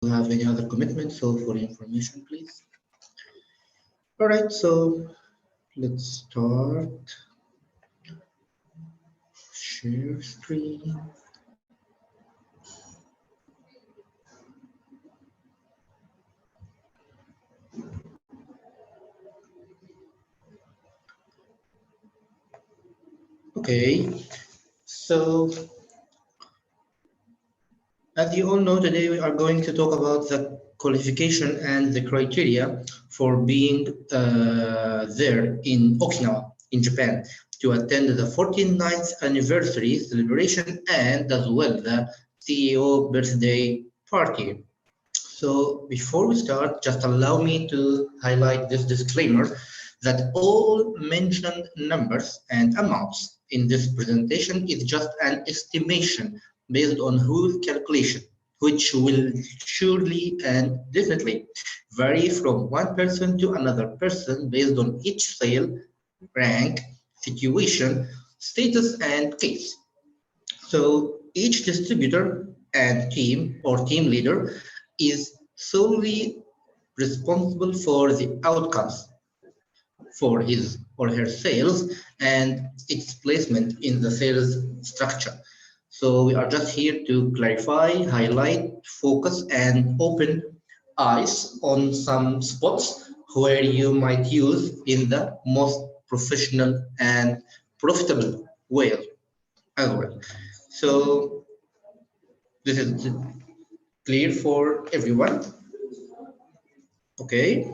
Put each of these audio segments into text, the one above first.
have any other commitment, so for information, please. All right, so let's start. Share screen. Okay, so as you all know, today we are going to talk about the qualification and the criteria for being there in Okinawa, in Japan, to attend the 49th anniversary celebration and as well the CEO birthday party. So before we start, just allow me to highlight this disclaimer that all mentioned numbers and amounts in this presentation is just an estimation based on whose calculation, which will surely and definitely vary from one person to another person based on each sale, rank, situation, status, and case. So each distributor and team or team leader is solely responsible for the outcomes for his or her sales and its placement in the sales structure. So we are just here to clarify, highlight, focus, and open eyes on some spots where you might use in the most professional and profitable way as well. So this is clear for everyone. Okay.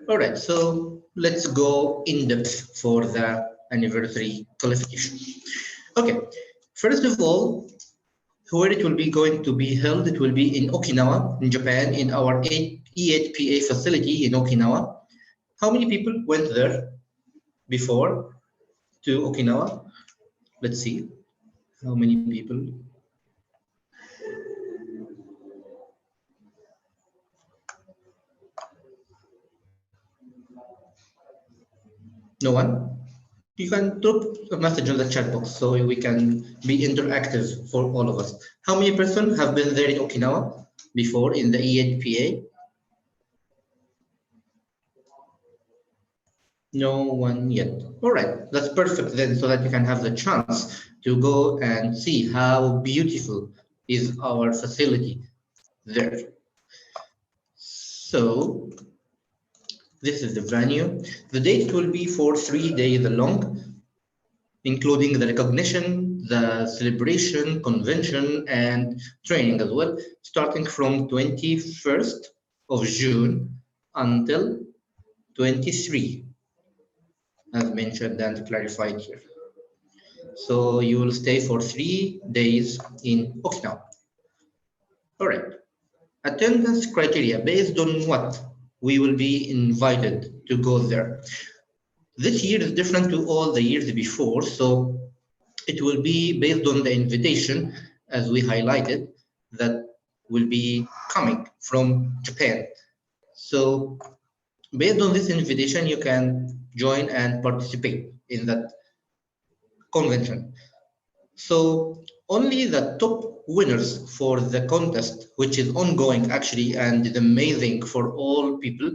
All right. So let's go in depth for the anniversary qualification. Okay. First of all, where it will be going to be held, it will be in Okinawa, in Japan, in our E8PA facility in Okinawa. How many people went there before to Okinawa? Let's see. How many people? No one? You can drop a message on the chat box so we can be interactive for all of us. How many persons have been there in Okinawa before in the E8PA? No one yet. All right, that's perfect then, so that you can have the chance to go and see how beautiful is our facility there. So this is the venue. The date will be for 3 days long, including the recognition, the celebration, convention, and training as well, starting from 21st of June until 23, as mentioned and clarified here. So you will stay for 3 days in Okinawa. All right. Attendance criteria, based on what we will be invited to go there. This year is different to all the years before, so it will be based on the invitation, as we highlighted, that will be coming from Japan. So based on this invitation, you can join and participate in that convention. So only the top winners for the contest, which is ongoing actually and is amazing for all people,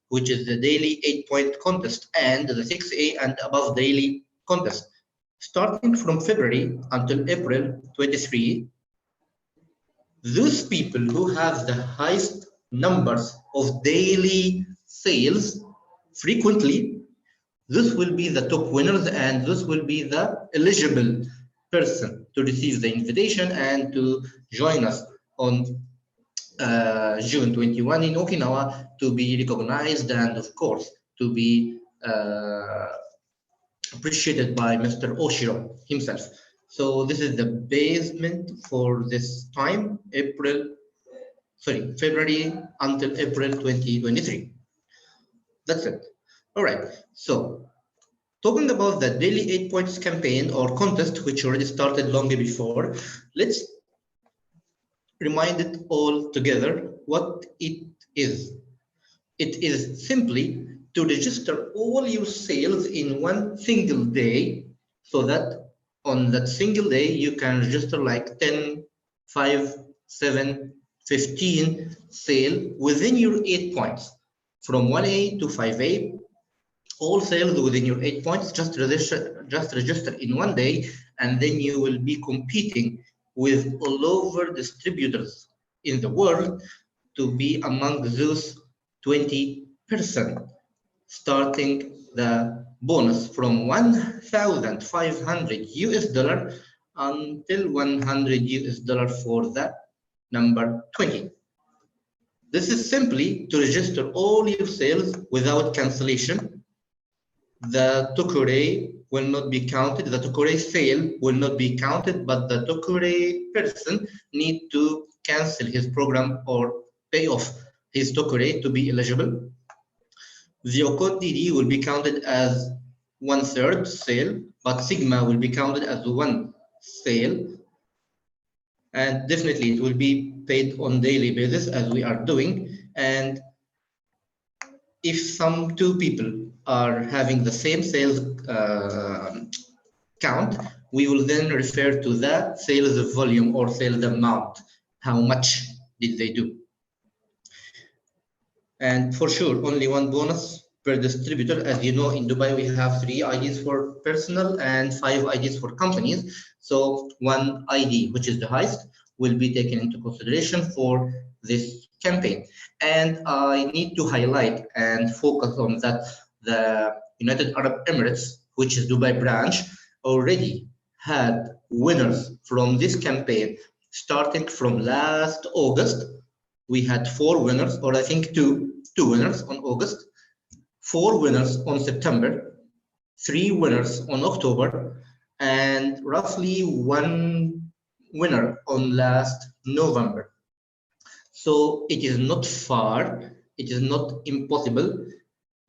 which is the daily 8-point contest and the 6A and above daily contest. Starting from February until April 23, those people who have the highest numbers of daily sales frequently, this will be the top winners and this will be the eligible person to receive the invitation and to join us on June 21 in Okinawa to be recognized and of course to be appreciated by Mr. Oshiro himself. So this is the basement for this time, February until April 2023. That's it. All right. So talking about the daily 8 points campaign or contest, which already started long before, let's remind it all together what it is. It is simply to register all your sales in one single day, so that on that single day you can register like 10, 5, 7, 15 sale within your 8 points. From 1A to 5A, all sales within your 8 points, just register in 1 day, and then you will be competing with all over distributors in the world to be among those 20%, starting the bonus from 1,500 US dollar until 100 US dollar for the number 20. This is simply to register all your sales without cancellation. The Tokore will not be counted, the Tokore sale will not be counted, but the Tokore person need to cancel his program or pay off his Tokore to be eligible. The Okot DD will be counted as 1/3 sale, but Sigma will be counted as 1 sale. And definitely it will be paid on daily basis as we are doing. And if some two people are having the same sales count, we will then refer to the sales volume or sales amount. How much did they do? And for sure, only one bonus per distributor. As you know, in Dubai, we have 3 IDs for personal and 5 IDs for companies. So 1 ID, which is the highest, will be taken into consideration for this campaign. And I need to highlight and focus on that the United Arab Emirates, which is Dubai branch, already had winners from this campaign starting from last August. We had 4 winners, or I think two winners on August, 4 winners on September, 3 winners on October, and roughly 1 winner on last November. So it is not far, it is not impossible.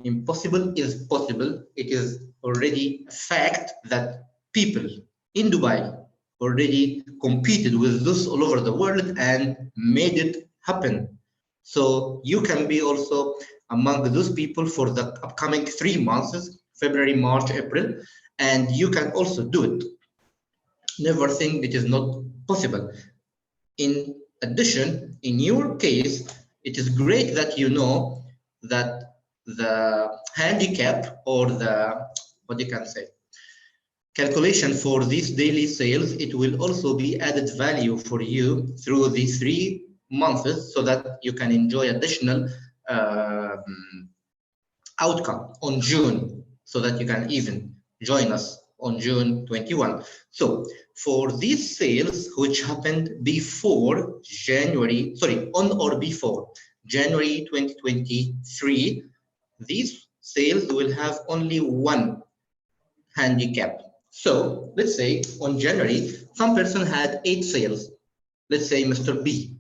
Impossible is possible. It is already a fact that people in Dubai already competed with this all over the world and made it happen. So you can be also among those people for the upcoming 3 months, February, March, April, and you can also do it. Never think it is not possible. In addition, in your case, it is great that you know that the handicap or the, what you can say, calculation for these daily sales, it will also be added value for you through these 3 months so that you can enjoy additional outcome on June, so that you can even join us on June 21. So for these sales which happened before January, sorry, on or before January 2023, these sales will have only 1 handicap. So let's say on January, some person had 8 sales. Let's say Mr. B.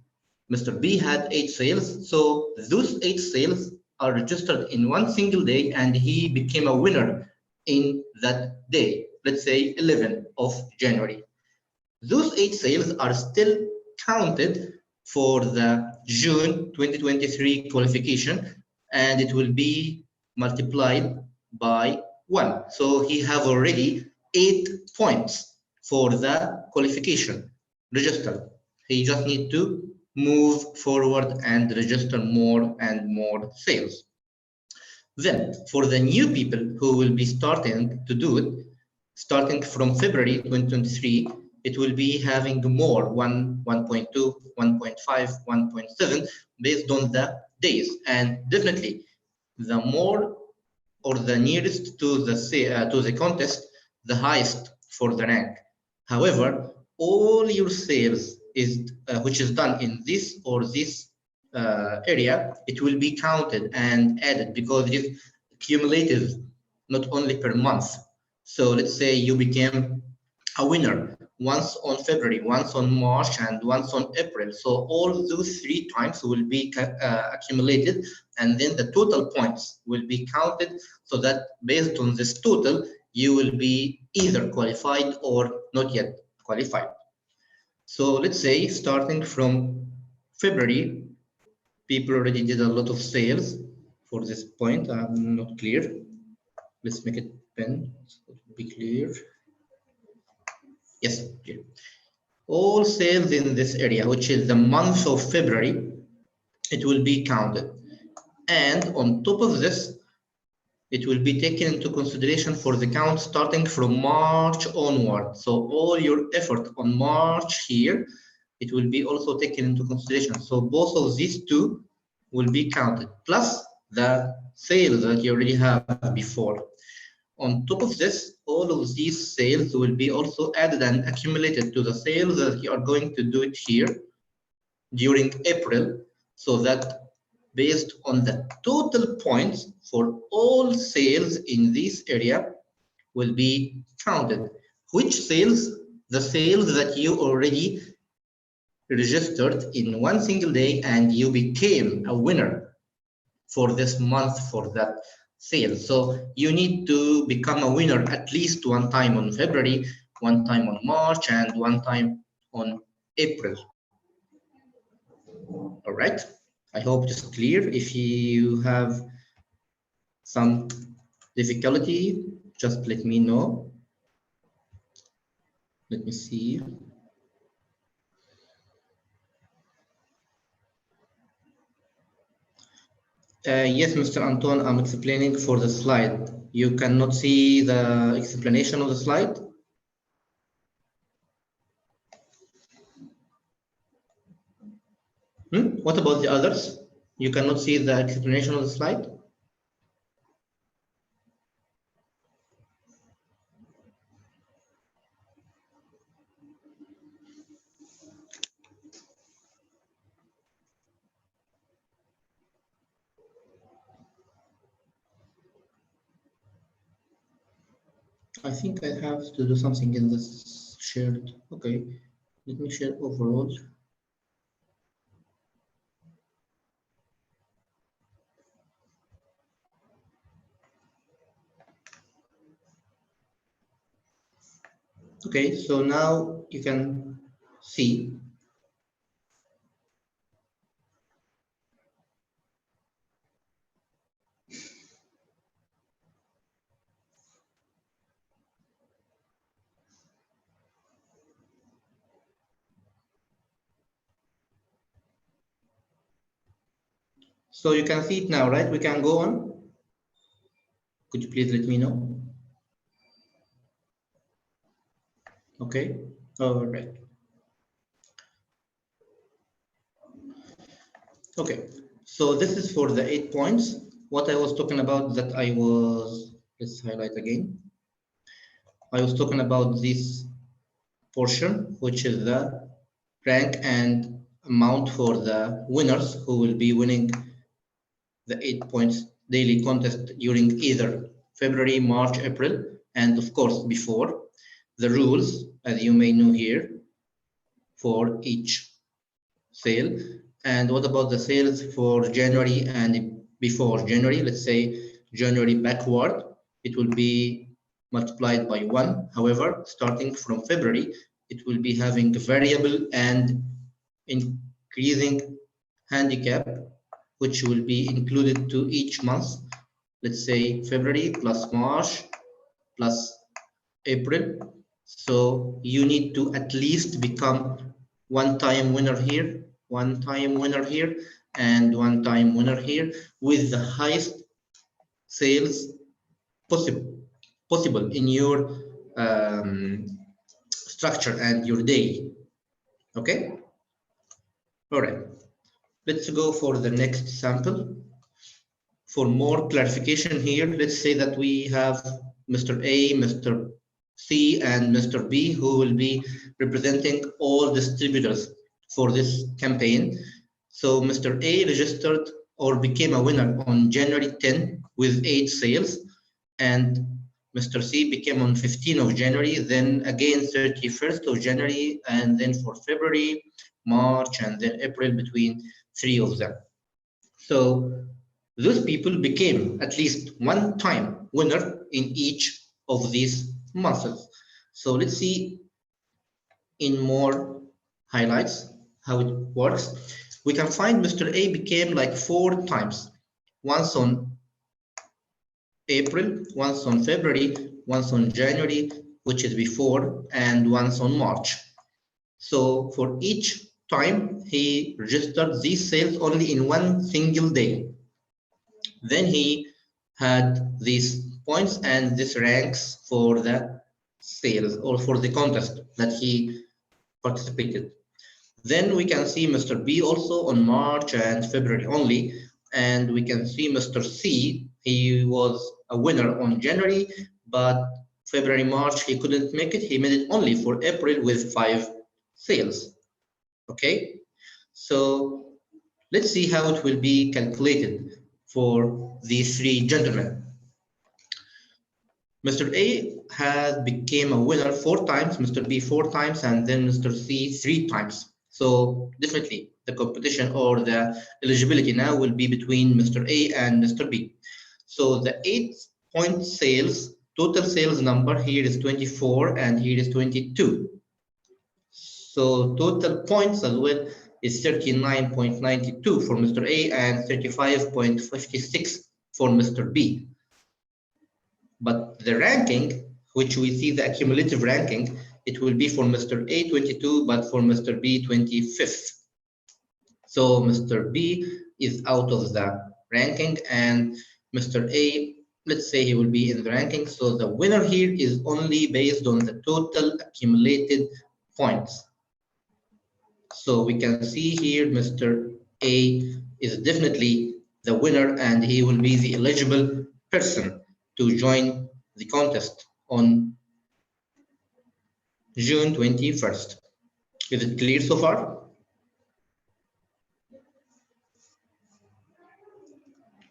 Mr. B had 8 sales. So those 8 sales are registered in 1 single day and he became a winner in that day. Let's say 11 of January. Those 8 sales are still counted for the June 2023 qualification, and it will be multiplied by 1. So he have already 8 points for the qualification registered. He just need to move forward and register more and more sales. Then for the new people who will be starting to do it, starting from February 2023, it will be having more 1.2, 1.5, 1.7 based on the days. And definitely the more or the nearest to the contest, the highest for the rank. However, all your sales is which is done in this or this area, it will be counted and added because it is cumulative, not only per month. So let's say you became a winner once on February, once on March, and once on April. So all those 3 times will be accumulated, and then the total points will be counted so that based on this total, you will be either qualified or not yet qualified. So let's say starting from February, people already did a lot of sales. For this point, I'm not clear. Let's make it pen so it will be clear. Yes, clear. all sales in this area, which is the month of February, it will be counted. And on top of this, it will be taken into consideration for the count starting from March onward. So all your effort on March here, it will be also taken into consideration. So both of these two will be counted, plus the sales that you already have before. On top of this, all of these sales will be also added and accumulated to the sales that you are going to do it here during April, so that based on the total points for all sales in this area will be counted. Which sales? The sales that you already registered in one single day and you became a winner for this month for that sale. So you need to become a winner at least one time on February, one time on March, and one time on April. All right. I hope it's clear. If you have some difficulty, just let me know. Let me see. Yes, Mr. Anton, I'm explaining for the slide. You cannot see the explanation of the slide? What about the others? You cannot see the explanation of the slide? I think I have to do something in this shared. Okay, let me share overall. Okay, so now you can see. So you can see it now, right? We can go on. Could you please let me know? Okay, all right. Okay, so this is for the 8 points. What I was talking about that I was, let's highlight again. I was talking about this portion, which is the rank and amount for the winners who will be winning the 8 points daily contest during either February, March, April, and of course before. The rules, as you may know here, for each sale. And what about the sales for January and before January? Let's say January backward, it will be multiplied by 1. However, starting from February, it will be having variable and increasing handicap, which will be included to each month. Let's say February plus March plus April. So you need to at least become one-time winner here, one-time winner here, and one-time winner here with the highest sales possible in your structure and your day. Okay? All right. Let's go for the next sample. For more clarification here, let's say that we have Mr. A, Mr. C, and Mr. B who will be representing all distributors for this campaign. So Mr. A registered or became a winner on January 10 with 8 sales, and Mr. C became on 15th of January, then again 31st of January, and then for February, March, and then April between 3 of them. So those people became at least one time winner in each of these months. So let's see in more highlights how it works. We can find Mr. A became like 4 times, once on April, once on February, once on January, which is before, and once on March. So for each time, he registered these sales only in one single day. Then he had these points, and this ranks for the sales or for the contest that he participated. Then we can see Mr. B also on March and February only, and we can see Mr. C, he was a winner on January, but February, March, he couldn't make it. He made it only for April with 5 sales. Okay, so let's see how it will be calculated for these 3 gentlemen. Mr. A had became a winner 4 times, Mr. B 4 times, and then Mr. C 3 times. So definitely the competition or the eligibility now will be between Mr. A and Mr. B. So the 8-point sales, total sales number here is 24 and here is 22. So total points as well is 39.92 for Mr. A and 35.56 for Mr. B. But the ranking, which we see the accumulative ranking, it will be for Mr. A 22, but for Mr. B 25th. So Mr. B is out of the ranking, and Mr. A, let's say he will be in the ranking. So the winner here is only based on the total accumulated points. So we can see here Mr. A is definitely the winner, and he will be the eligible person to join the contest on June 21st. Is it clear so far?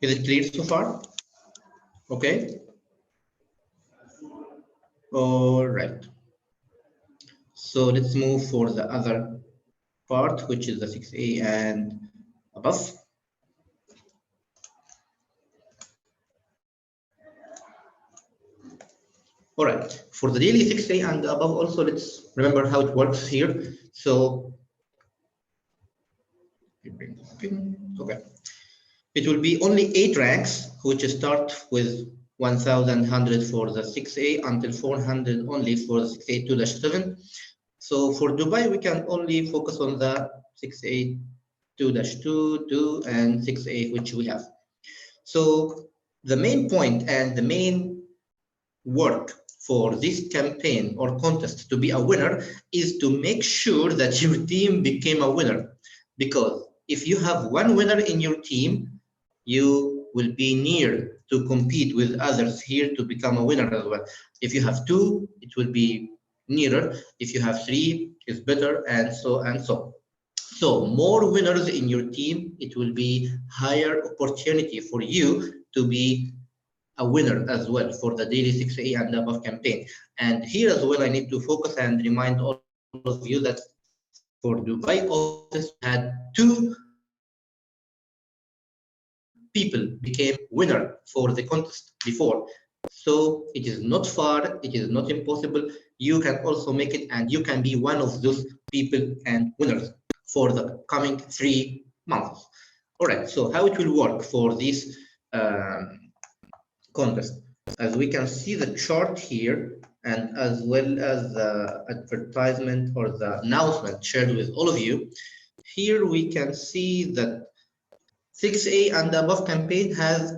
Is it clear so far? Okay. All right. So let's move for the other part, which is the 6A and above. All right, for the daily 6A and above also, let's remember how it works here. So, okay, it will be only 8 ranks, which start with 1,100 for the 6A until 400 only for the 6A 2-7. So for Dubai, we can only focus on the 6A 2-2, 2, and 6A, which we have. So the main point and the main work for this campaign or contest to be a winner is to make sure that your team became a winner. Because if you have one winner in your team, you will be near to compete with others here to become a winner as well. If you have 2, it will be nearer. If you have 3, it's better, and so and so. So more winners in your team, it will be higher opportunity for you to be a winner as well for the daily 6A and above campaign. And here as well, I need to focus and remind all of you that for Dubai office had 2 people became winner for the contest before. So it is not far, it is not impossible. You can also make it, and you can be one of those people and winners for the coming 3 months. All right, so how it will work for this contest? As we can see the chart here, and as well as the advertisement or the announcement shared with all of you, here we can see that 6A and above campaign has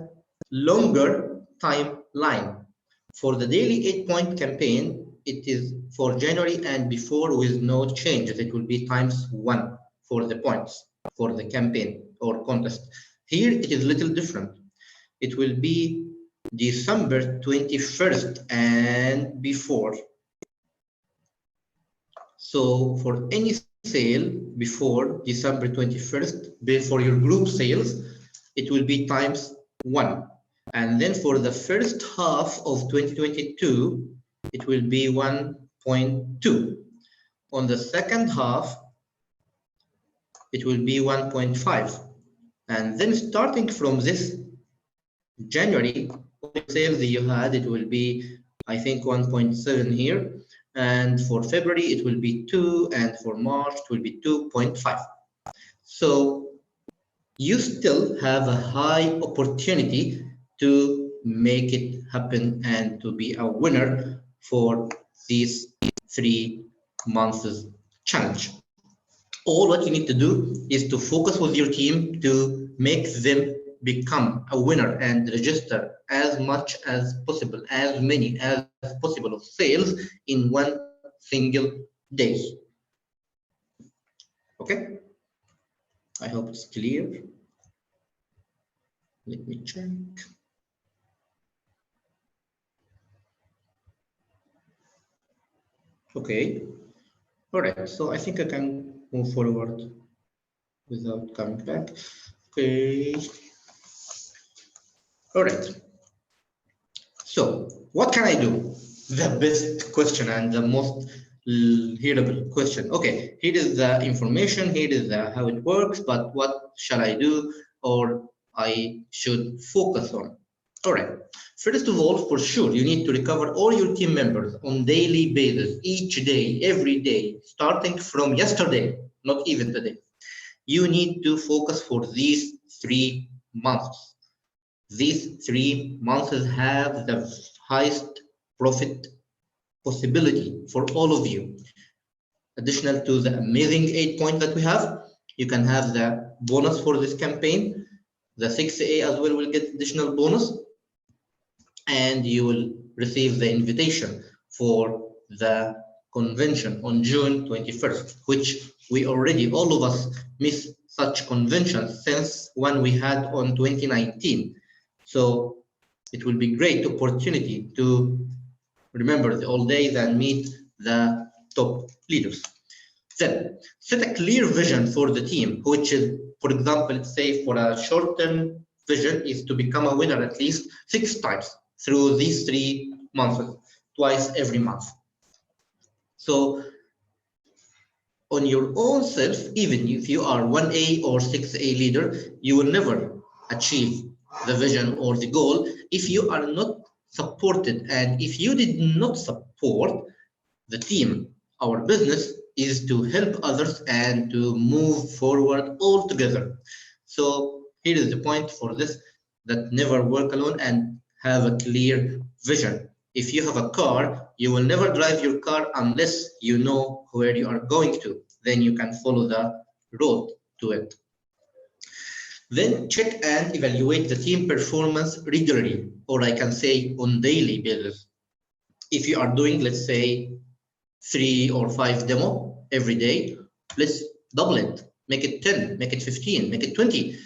longer timeline. For the daily 8-point campaign, it is for January and before with no changes. It will be ×1 for the points for the campaign or contest. Here it is a little different. It will be December 21st and before. So for any sale before December 21st, for your group sales, it will be ×1. And then for the first half of 2022, it will be 1.2. On the second half, it will be 1.5. And then starting from this January, sales that you had, it will be, I think, 1.7 here. And for February, it will be 2. And for March, it will be 2.5. So you still have a high opportunity to make it happen and to be a winner for these 3 months challenge. All what you need to do is to focus with your team to make them become a winner and register as much as possible, as many as possible of sales in one single day. Okay, I hope it's clear. Let me check. Okay, all right, so I think I can move forward without coming back. Okay, all right. So what can I do? The best question and the most hearable question. Okay, here is the information, here is the how it works, but what shall I do or I should focus on? All right, first of all, for sure, you need to recover all your team members on daily basis, each day, every day, starting from yesterday, not even today. You need to focus for these 3 months. These 3 months have the highest profit possibility for all of you. Additional to the amazing 8 points that we have, you can have the bonus for this campaign. The 6A as well will get additional bonus, and you will receive the invitation for the convention on June 21st, which we already, all of us, miss such conventions since one we had on 2019. So it will be great opportunity to remember the old days and meet the top leaders. Then set a clear vision for the team, which is, for example, say for a short-term vision is to become a winner at least 6 times through these 3 months, twice every month. So on your own self, even if you are 1A or 6A leader, you will never achieve the vision or the goal if you are not supported. And if you did not support the team, our business is to help others and to move forward all together. So here is the point for this, that never work alone and have a clear vision. If you have a car, you will never drive your car unless you know where you are going to. Then you can follow the road to it. Then check and evaluate the team performance regularly, or I can say on daily basis. If you are doing, let's say, 3 or 5 demo every day, let's double it, make it 10, make it 15, make it 20,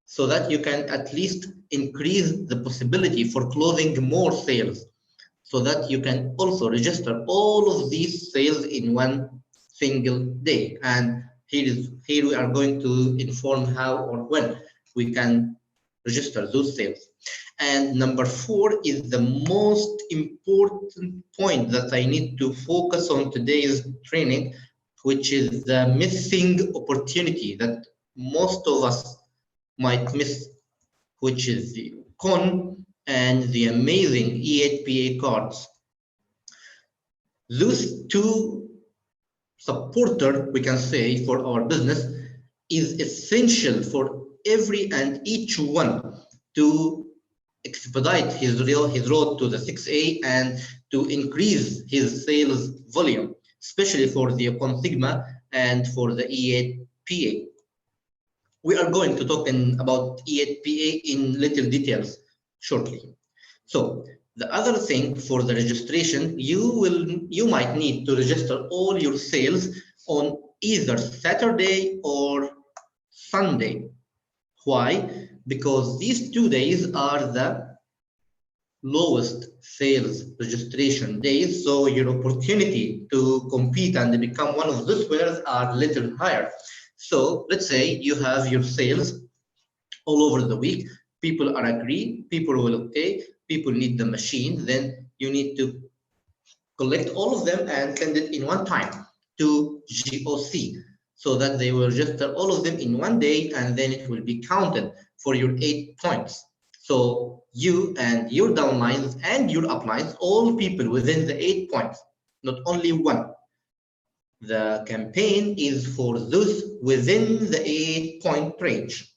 so that you can at least increase the possibility for closing more sales, so that you can also register all of these sales in one single day. And here we are going to inform how or when we can register those sales. And number 4 is the most important point that I need to focus on today's training, which is the missing opportunity that most of us might miss, which is the con and the amazing E8PA cards. Those 2 supporters, we can say, for our business is essential for every and each one to expedite his road to the 6A and to increase his sales volume, especially for the Sigma and for the E8PA. We are going to talk about E8PA in little details shortly. So the other thing for the registration, you might need to register all your sales on either Saturday or Sunday. Why? Because these 2 days are the lowest sales registration days, so your opportunity to compete and become one of those winners are a little higher. So let's say you have your sales all over the week, people are agreed, people will okay, people need the machine, then you need to collect all of them and send it in one time to GOC, so that they will register all of them in one day, and then it will be counted for your 8 points. So you and your downlines and your uplines, all people within the 8 points, not only one. The campaign is for those within the 8-point range.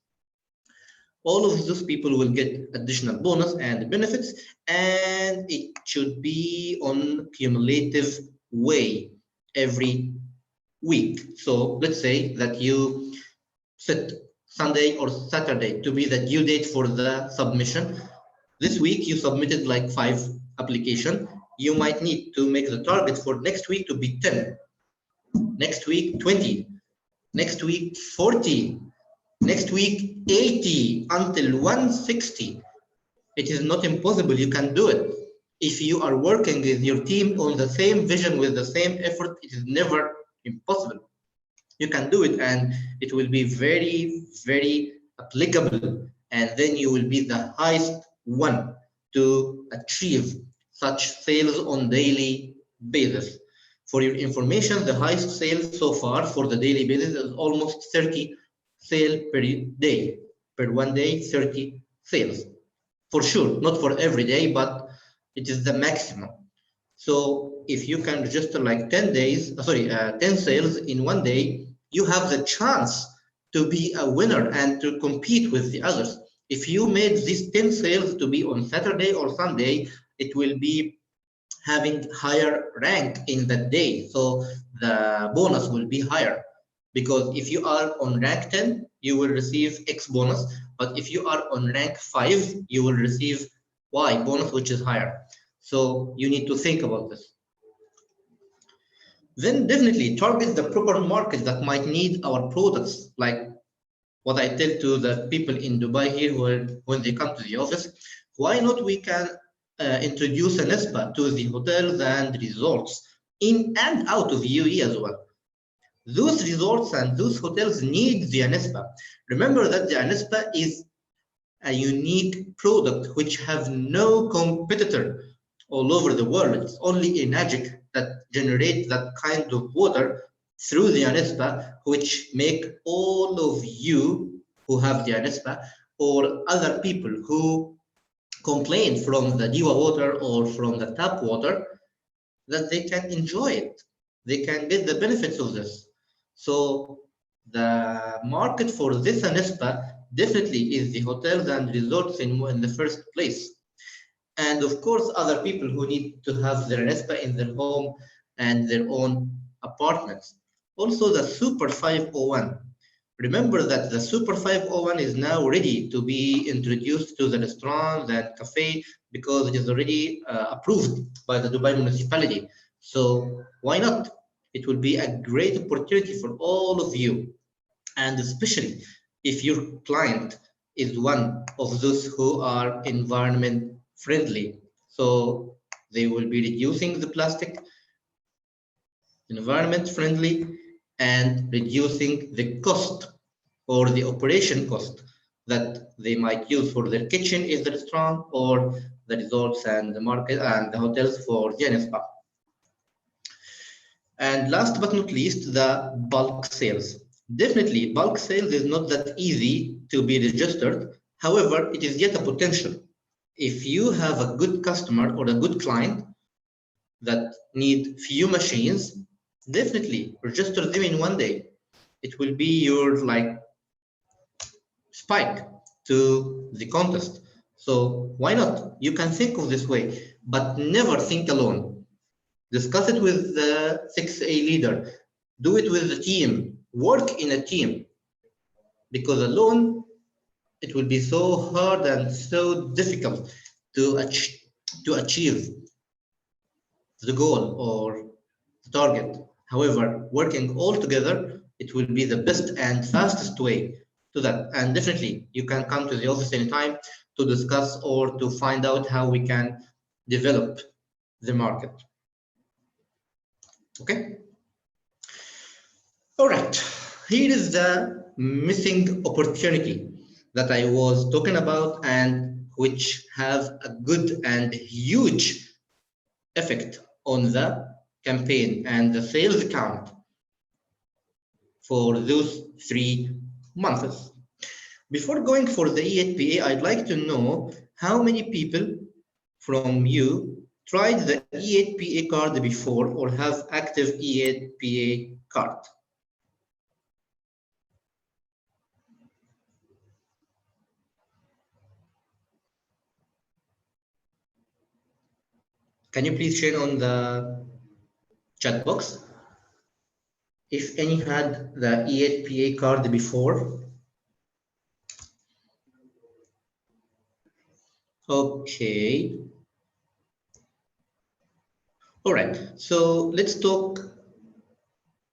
All of those people will get additional bonus and benefits, and it should be on cumulative way every week. So let's say that you set Sunday or Saturday to be the due date for the submission. This week you submitted like 5 applications. You might need to make the target for next week to be 10, next week 20, next week 40, next week 80 until 160. It is not impossible, you can do it. If you are working with your team on the same vision with the same effort, it is never impossible. You can do it, and it will be very, very applicable, and then you will be the highest one to achieve such sales on daily basis. For your information, the highest sales so far for the daily basis is almost 30 sales per day. Per one day, 30 sales. For sure, not for every day, but it is the maximum. So if you can register like 10 sales in one day, you have the chance to be a winner and to compete with the others. If you made these 10 sales to be on Saturday or Sunday, it will be having higher rank in that day. So the bonus will be higher, because if you are on rank 10, you will receive X bonus. But if you are on rank 5, you will receive Y bonus, which is higher. So you need to think about this. Then definitely target the proper market that might need our products, like what I tell to the people in Dubai here when they come to the office. Why not we can introduce an NESPA to the hotels and resorts in and out of UAE as well. Those resorts and those hotels need the NESPA. Remember that the NESPA is a unique product which have no competitor all over the world. It's only Enagic that generates that kind of water through the NESPA, which make all of you who have the NESPA or other people who complain from the Diva water or from the tap water, that they can enjoy it. They can get the benefits of this. So the market for this NESPA definitely is the hotels and resorts in the first place. And of course, other people who need to have their NESPA in their home and their own apartments. Also the Super 501. Remember that the Super 501 is now ready to be introduced to the restaurants and cafe, because it is already approved by the Dubai municipality. So why not? It will be a great opportunity for all of you. And especially if your client is one of those who are environment friendly. So they will be reducing the plastic, environment friendly, and reducing the cost or the operation cost that they might use for their kitchen in the restaurant, or the resorts and the market and the hotels for the spa. And last but not least, the bulk sales. Definitely, bulk sales is not that easy to be registered. However, it is yet a potential. If you have a good customer or a good client that need few machines, definitely register them in one day. It will be your like spike to the contest. So why not? You can think of this way, but never think alone. Discuss it with the 6A leader. Do it with the team. Work in a team. Because alone, it will be so hard and so difficult to achieve the goal or the target. However, working all together, it will be the best and fastest way to that. And definitely, you can come to the office anytime to discuss or to find out how we can develop the market. Okay. All right. Here is the missing opportunity that I was talking about, and which have a good and huge effect on the campaign and the sales account for those 3 months. Before going for the E8PA, I'd like to know how many people from you tried the E8PA card before or have active E8PA card. Can you please share on the chat box? if any had the E8PA card before. Okay. All right. So let's talk.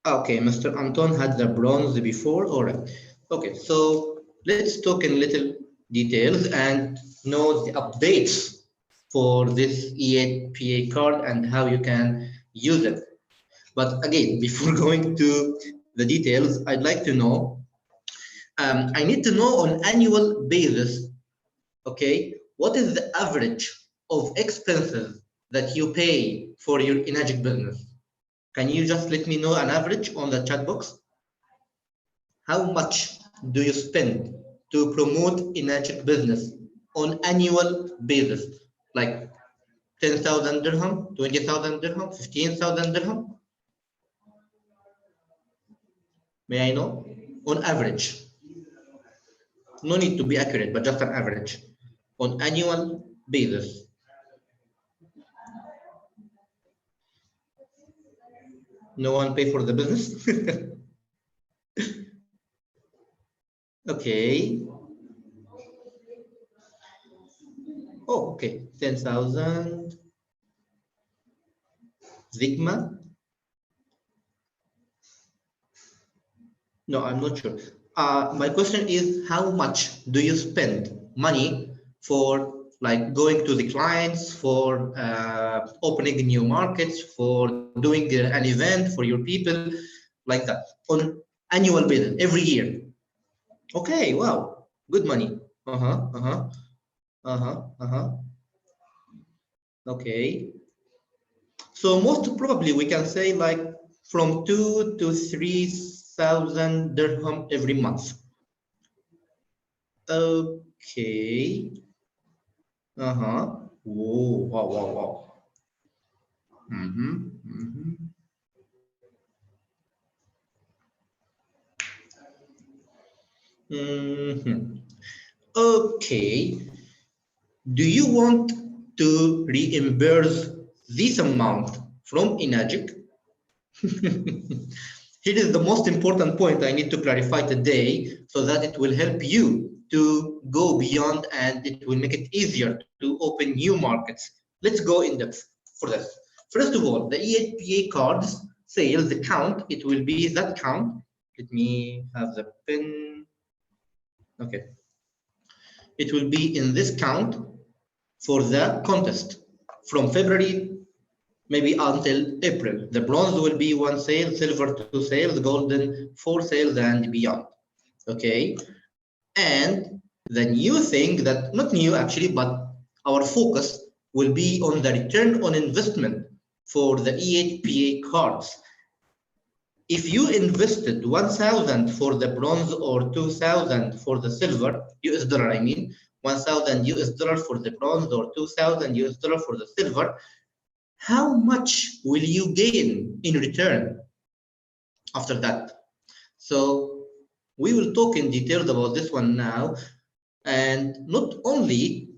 Okay, Mr. Anton had the bronze before. All right. Okay. So let's talk in little details and know the updates for this E8PA card and how you can use it. But again, before going to the details, I'd like to know, I need to know on annual basis, okay, what is the average of expenses that you pay for your Enagic business? Can you just let me know an average on the chat box? How much do you spend to promote Enagic business on annual basis? Like 10,000 dirham, 20,000 dirham, 15,000 dirham? May I know? On average. No need to be accurate, but just an average. On annual basis. No one pay for the business? Okay. Oh, okay. 10,000. Zigma? No, I'm not sure. My question is, how much do you spend money for like going to the clients, for opening new markets, for doing an event for your people, like that, on annual basis, every year? Okay, wow, good money. Okay. So most probably we can say like from 2 to 3,000 dirham every month. Okay. Whoa, wow, wow, wow. Okay. Do you want to reimburse this amount from Enagic? Here is the most important point I need to clarify today so that it will help you to go beyond and it will make it easier to open new markets. Let's go in depth for this. First of all, the E8PA cards sales count, it will be that count. Let me have the pen. Okay. It will be in this count for the contest from February maybe until April. The bronze will be 1 sale, silver 2 sales, golden 4 sales, and beyond. Okay. And the new thing that, not new actually, but our focus will be on the return on investment for the E8PA cards. If you invested 1,000 for the bronze or 2,000 for the silver, US dollar, I mean, 1,000 US dollar for the bronze or 2,000 US dollar for the silver, how much will you gain in return after that? So we will talk in detail about this one now. And not only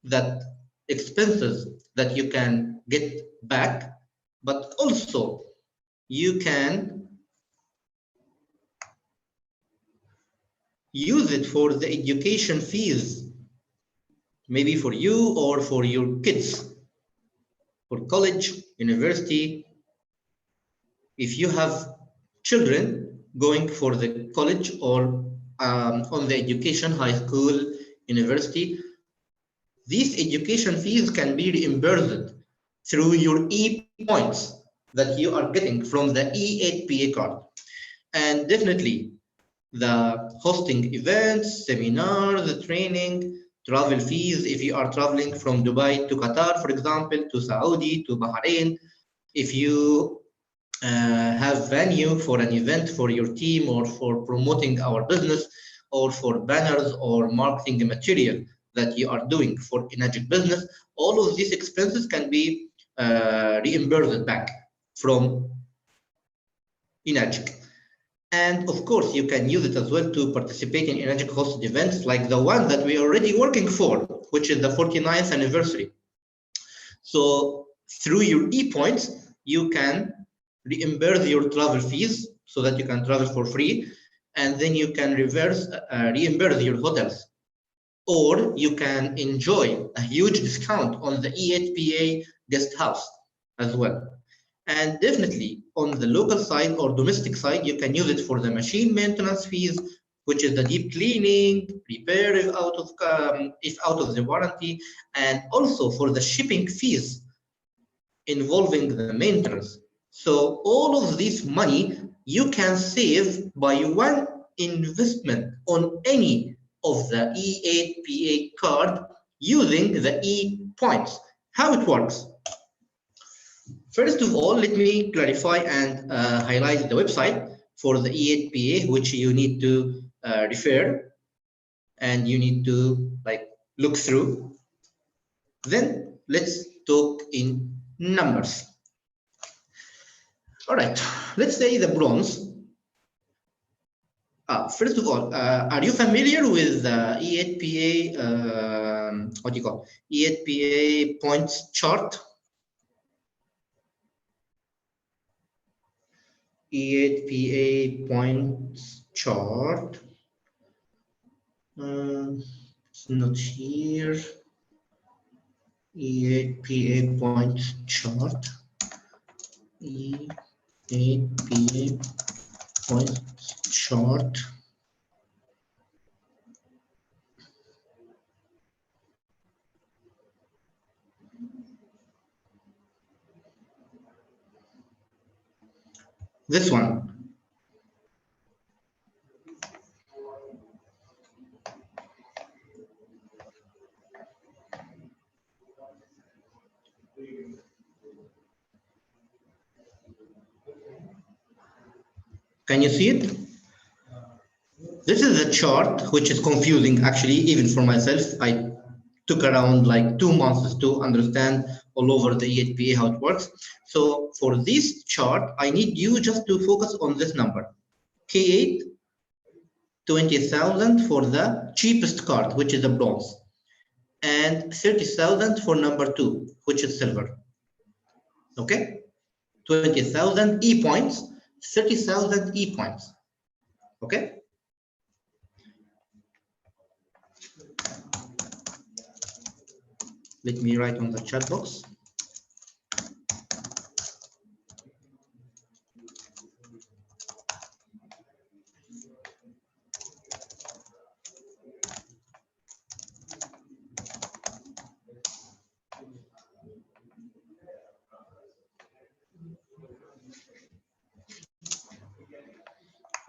that expenses that you can get back, but also you can use it for the education fees, maybe for you or for your kids, for college, university. If you have children going for the college or on the education, high school, university, these education fees can be reimbursed through your e-points that you are getting from the E8PA card. And definitely the hosting events, seminars, training, travel fees, if you are traveling from Dubai to Qatar, for example, to Saudi, to Bahrain, if you have venue for an event for your team or for promoting our business or for banners or marketing material that you are doing for Enagic business, all of these expenses can be reimbursed back from Enagic. And of course, you can use it as well to participate in Enagic hosted events like the one that we're already working for, which is the 49th anniversary. So through your e-points, you can reimburse your travel fees so that you can travel for free, and then you can reimburse your hotels, or you can enjoy a huge discount on the E8PA guest house as well. And definitely on the local side or domestic side, you can use it for the machine maintenance fees, which is the deep cleaning, repair if out of the warranty, and also for the shipping fees involving the maintenance. So all of this money you can save by one investment on any of the E8PA card using the E points. How it works? First of all, let me clarify and highlight the website for the E8PA, which you need to refer and you need to look through. Then let's talk in numbers. All right, let's say the bronze. First of all, are you familiar with the E8PA, what do you call E8PA points chart? E8PA points chart. It's not here. E8PA points chart. E8PA points chart. This one. Can you see it? This is a chart which is confusing actually, even for myself. I took around like 2 months to understand all over the E8PA how it works. So for this chart, I need you just to focus on this number. K8, 20,000 for the cheapest card, which is the bronze, and 30,000 for number 2, which is silver. Okay, 20,000 E points, 30,000 E points. Okay. Let me write on the chat box.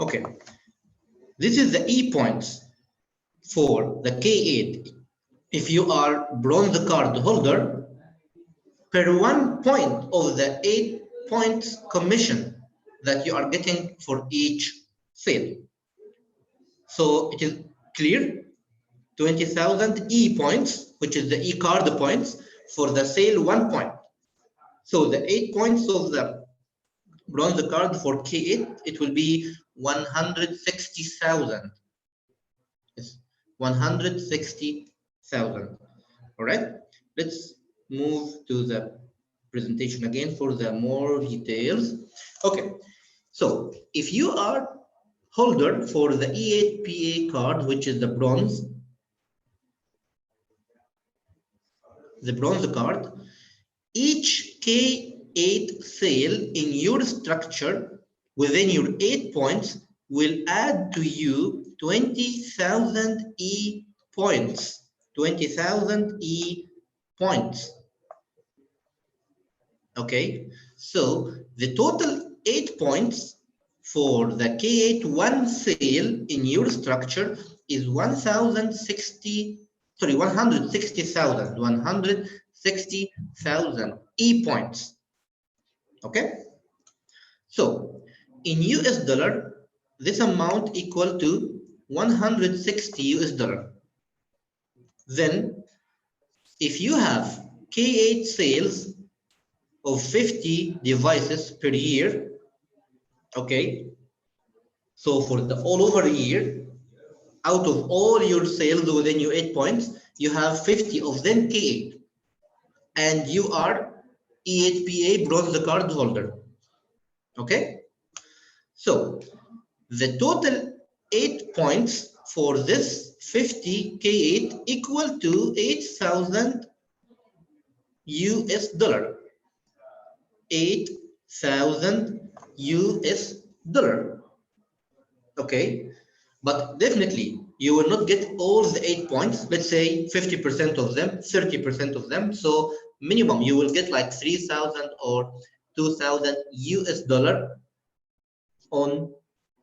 Okay, this is the E points for the K8. If you are bronze card holder, per 1 point of the 8 points commission that you are getting for each sale. So it is clear, 20,000 E points, which is the E card points for the sale 1 point. So the 8 points of the bronze card for K8, it will be 160,000. Yes, 160,000. All right, let's move to the presentation again for the more details. Okay, so if you are holder for the E8PA card, which is the bronze card, each K8 sale in your structure within your 8 points will add to you 20,000 E points. 20,000 E points. Okay, so the total 8 points for the K8 one sale in your structure is 160,000 E points. Okay, so in US dollar, this amount equal to 160 US dollar. Then if you have K8 sales of 50 devices per year, okay, so for the all over a year, out of all your sales within your 8 points, you have 50 of them K8, and you are E8PA bronze card holder. Okay, So the total 8 points for this 50 K8 equal to 8,000 US dollar. 8,000 US dollar. Okay, but definitely you will not get all the 8 points. Let's say 50% of them, 30% of them. So minimum you will get like 3,000 or 2,000 US dollar on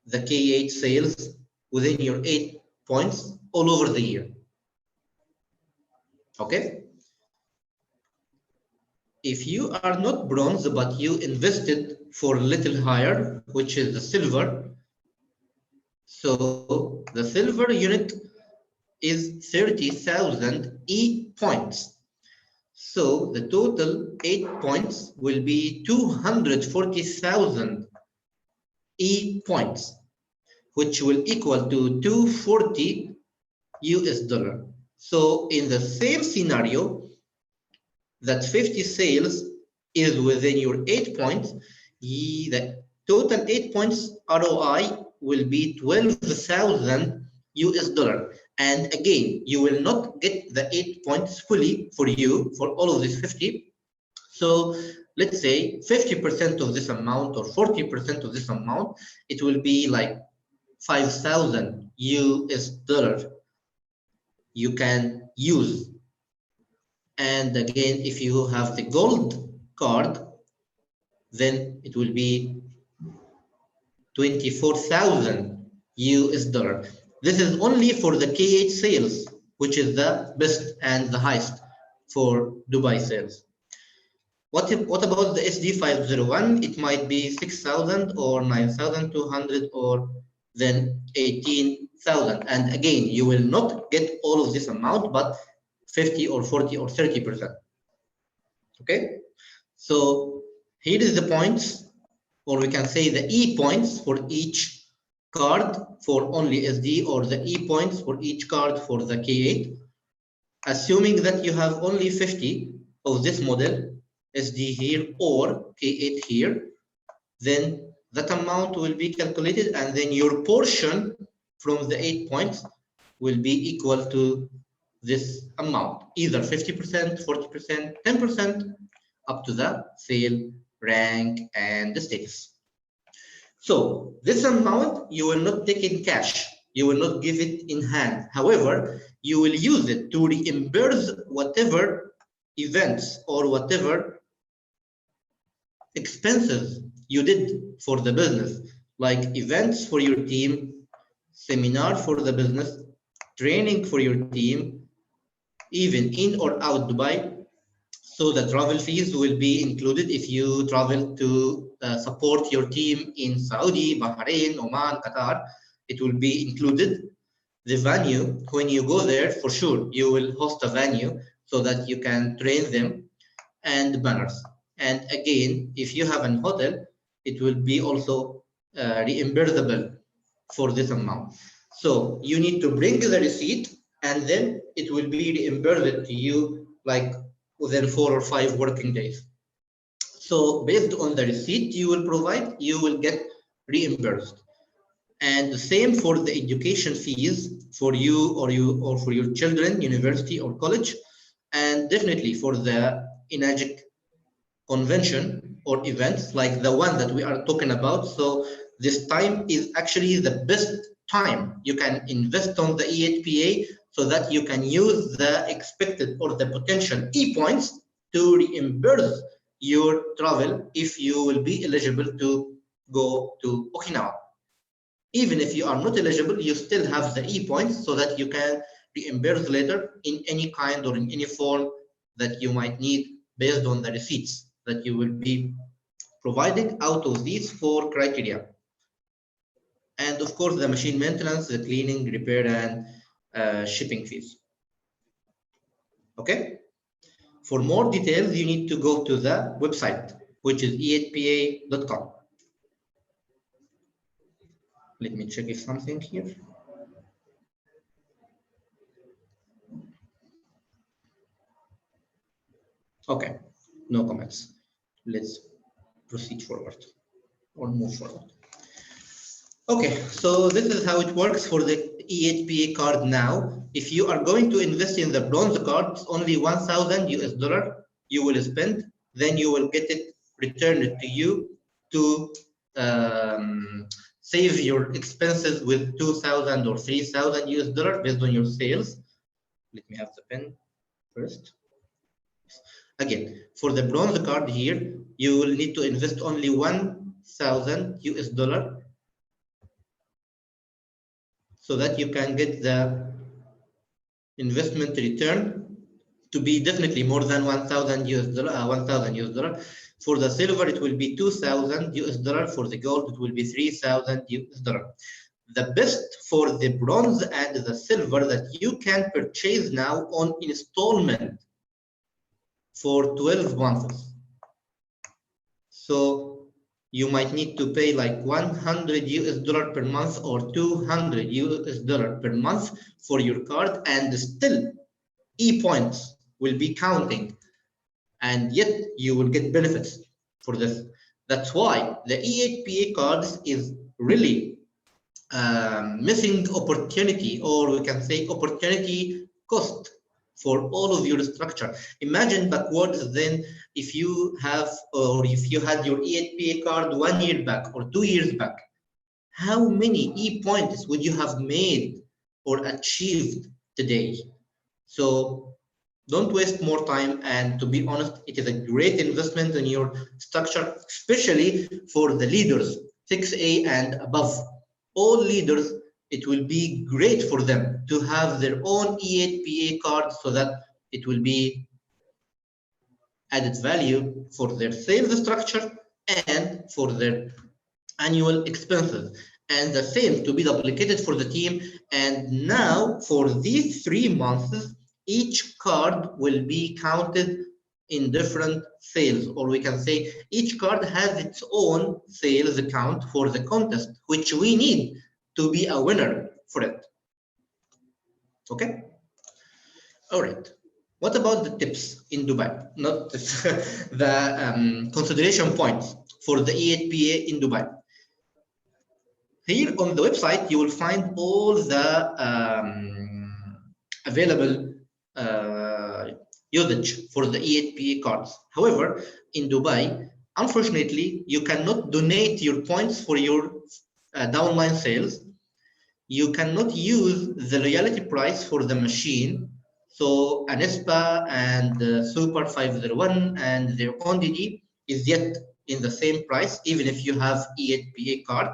the K8 sales within your 8 points all over the year. Okay. If you are not bronze, but you invested for a little higher, which is the silver, so the silver unit is 30,000 E points. So the total 8 points will be 240,000 E points, which will equal to 240 US dollar. So in the same scenario, that 50 sales is within your 8 points, the total 8 points ROI will be 12,000 US dollar. And again, you will not get the 8 points fully for you for all of these 50. So let's say 50% of this amount or 40% of this amount, it will be like 5,000 US dollar you can use. And again, if you have the gold card, then it will be 24,000 US dollar. This is only for the K8 sales, which is the best and the highest for Dubai sales. What about the SD501? It might be 6,000 or 9,200 or then 18,000. And again, you will not get all of this amount, but 50 or 40 or 30%. Okay, so here is the points, or we can say the E points for each card for only SD, or the E points for each card for the K8. Assuming that you have only 50 of this model, SD here or K8 here, then that amount will be calculated, and then your portion from the 8 points will be equal to this amount, either 50%, 40%, 10%, up to the sale, rank, and the status. So this amount you will not take in cash, you will not give it in hand. However, you will use it to reimburse whatever events or whatever expenses you did for the business, like events for your team, seminar for the business, training for your team, even in or out Dubai. So the travel fees will be included if you travel to support your team in Saudi, Bahrain, Oman, Qatar. It will be included. The venue, when you go there, for sure, you will host a venue so that you can train them, and banners. And again, if you have an hotel, it will be also reimbursable for this amount. So you need to bring the receipt, and then it will be reimbursed to you like within 4 or 5 working days. So based on the receipt you will provide, you will get reimbursed. And the same for the education fees for you or for your children, university or college, and definitely for the Enagic convention or events like the one that we are talking about. So this time is actually the best time you can invest on the E8PA, so that you can use the expected or the potential E points to reimburse your travel if you will be eligible to go to Okinawa. Even if you are not eligible, you still have the E points so that you can reimburse later in any kind or in any form that you might need based on the receipts that you will be providing out of these 4 criteria. And of course, the machine maintenance, the cleaning, repair, and shipping fees. Okay. For more details, you need to go to the website, which is e8pa.com. Let me check if something here. Okay, no comments. Let's proceed forward or move forward. Okay, so this is how it works for the EHPA card now. If you are going to invest in the bronze card, it's only $1,000 you will spend, then you will get it returned to you to save your expenses with $2,000 or $3,000 based on your sales. Let me have the pen first. Again, for the bronze card here, you will need to invest only $1,000 so that you can get the investment return to be definitely more than $1,000. For the silver, it will be $2,000. For the gold, it will be $3,000. The best for the bronze and the silver that you can purchase now on installment for 12 months. So you might need to pay like $100 per month or $200 per month for your card, and still e-points will be counting, and yet you will get benefits for this. That's why the EHPA cards is really missing opportunity, or we can say opportunity cost for all of your structure. Imagine backwards then, if you have, or if you had your EHPA card 1 year back or 2 years back, how many e-points would you have made or achieved today? So don't waste more time, and to be honest, it is a great investment in your structure, especially for the leaders, 6A and above. All leaders, it will be great for them to have their own EHPA card, so that it will be added value for their sales structure and for their annual expenses, and the same to be duplicated for the team. And now for these 3 months, each card will be counted in different sales, or we can say each card has its own sales account for the contest, which we need to be a winner for it. Okay, all right. What about the tips in Dubai? Not tips, the consideration points for the EHPA in Dubai. Here on the website, you will find all the available usage for the EHPA cards. However, in Dubai, unfortunately, you cannot donate your points for your downline sales. You cannot use the loyalty price for the machine. So Anespa and Super 501 and their quantity is yet in the same price, even if you have EHPA card,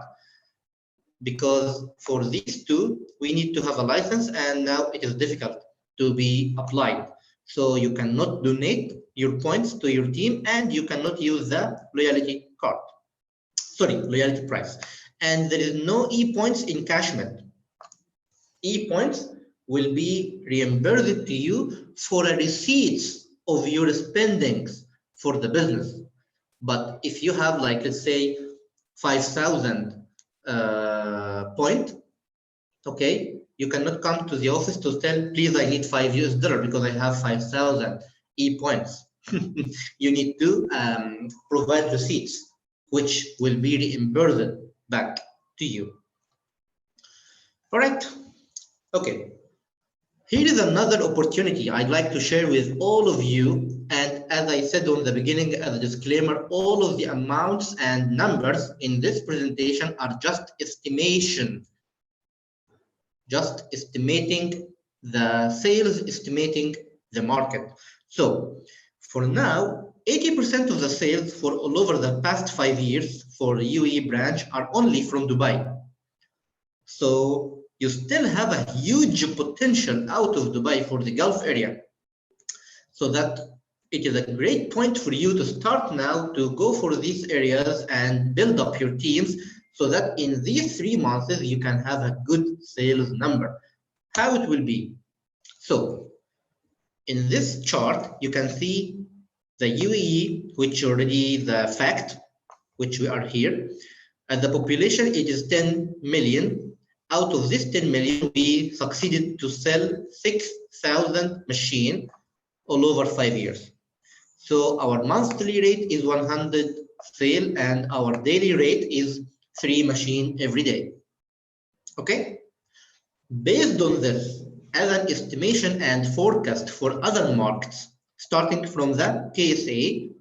because for these two, we need to have a license, and now it is difficult to be applied. So you cannot donate your points to your team, and you cannot use the loyalty card. Sorry, loyalty price. And there is no e-points encashment. E-points will be reimbursed to you for a receipts of your spendings for the business. But if you have, like, let's say 5,000 point, okay, you cannot come to the office to tell, please, I need $5 because I have 5,000 e-points. You need to provide receipts, which will be reimbursed back to you. All right, okay. Here is another opportunity I'd like to share with all of you. And as I said on the beginning, as a disclaimer, all of the amounts and numbers in this presentation are just estimation. Just estimating the sales, estimating the market. So for now, 80% of the sales for all over the past 5 years for UAE branch are only from Dubai. So you still have a huge potential out of Dubai for the Gulf area. So that it is a great point for you to start now to go for these areas and build up your teams, so that in these 3 months you can have a good sales number. How it will be? So in this chart, you can see the UAE, which already the fact, which we are here, and the population, it is 10 million. Out of this 10 million, we succeeded to sell 6,000 machines all over 5 years. So our monthly rate is 100 sale, and our daily rate is 3 machines every day. Okay. Based on this, as an estimation and forecast for other markets, starting from the KSA,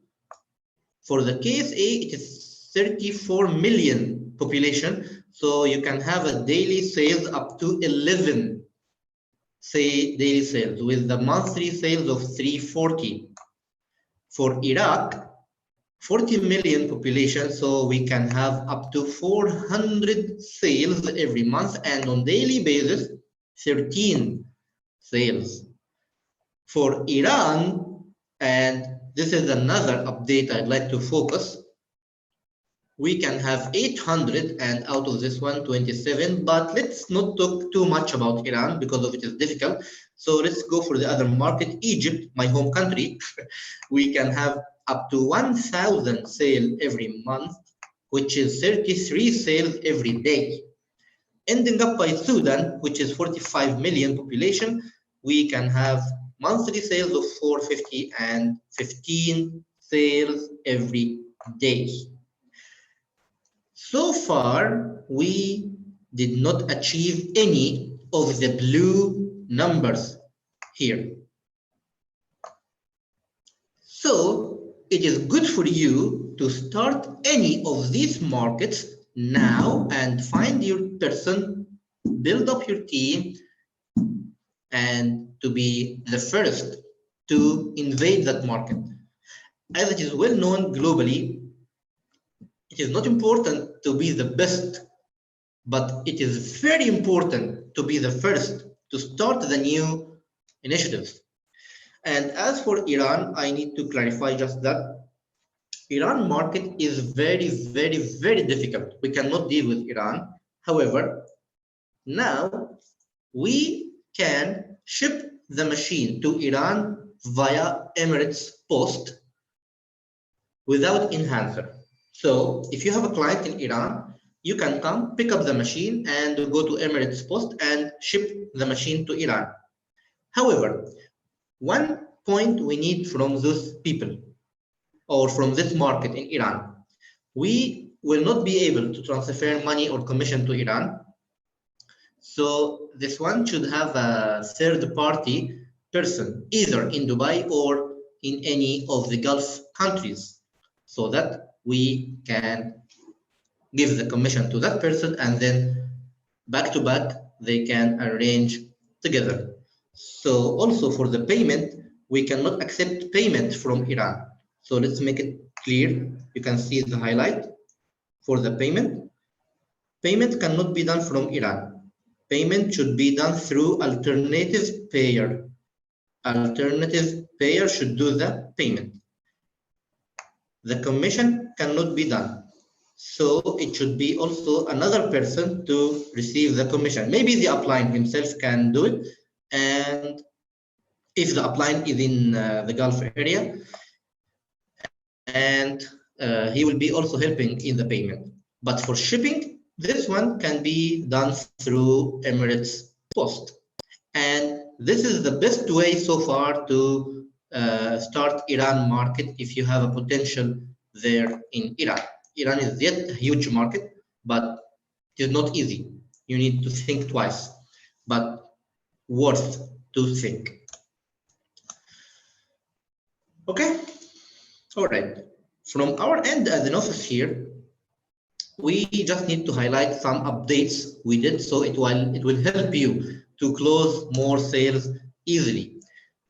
for the KSA, it is 34 million population, so you can have a daily sales up to 11 daily sales with the monthly sales of 340. For Iraq, 40 million population, so we can have up to 400 sales every month, and on daily basis 13 sales. For Iran, and this is another update I'd like to focus, we can have 800, and out of this one 27, but let's not talk too much about Iran because of it is difficult. So let's go for the other market, Egypt, my home country. We can have up to 1,000 sales every month, which is 33 sales every day. Ending up by Sudan, which is 45 million population, we can have monthly sales of 450 and 15 sales every day. So far, we did not achieve any of the blue numbers here. So it is good for you to start any of these markets now and find your person, build up your team, and to be the first to invade that market. As it is well known globally, it is not important to be the best, but it is very important to be the first to start the new initiatives. And as for Iran, I need to clarify just that Iran market is very, very, very difficult. We cannot deal with Iran. However, now we can ship the machine to Iran via Emirates Post without enhancer. So if you have a client in Iran, you can come pick up the machine and go to Emirates Post and ship the machine to Iran. However, one point we need from those people or from this market in Iran, we will not be able to transfer money or commission to Iran. So this one should have a third party person either in Dubai or in any of the Gulf countries, so that we can give the commission to that person and then back to back they can arrange together. So also for the payment, we cannot accept payment from Iran. So let's make it clear. You can see the highlight for the payment. Payment cannot be done from Iran. Payment should be done through alternative payer. Alternative payer should do the payment. The commission cannot be done. So it should be also another person to receive the commission. Maybe the upline himself can do it. And if the upline is in the Gulf area, and he will be also helping in the payment. But for shipping, this one can be done through Emirates Post. And this is the best way so far to start Iran market if you have a potential there in Iran. Iran is yet a huge market, but it is not easy. You need to think twice, but worth to think. Okay, all right. From our end as an office here, we just need to highlight some updates we did, so it will help you to close more sales easily.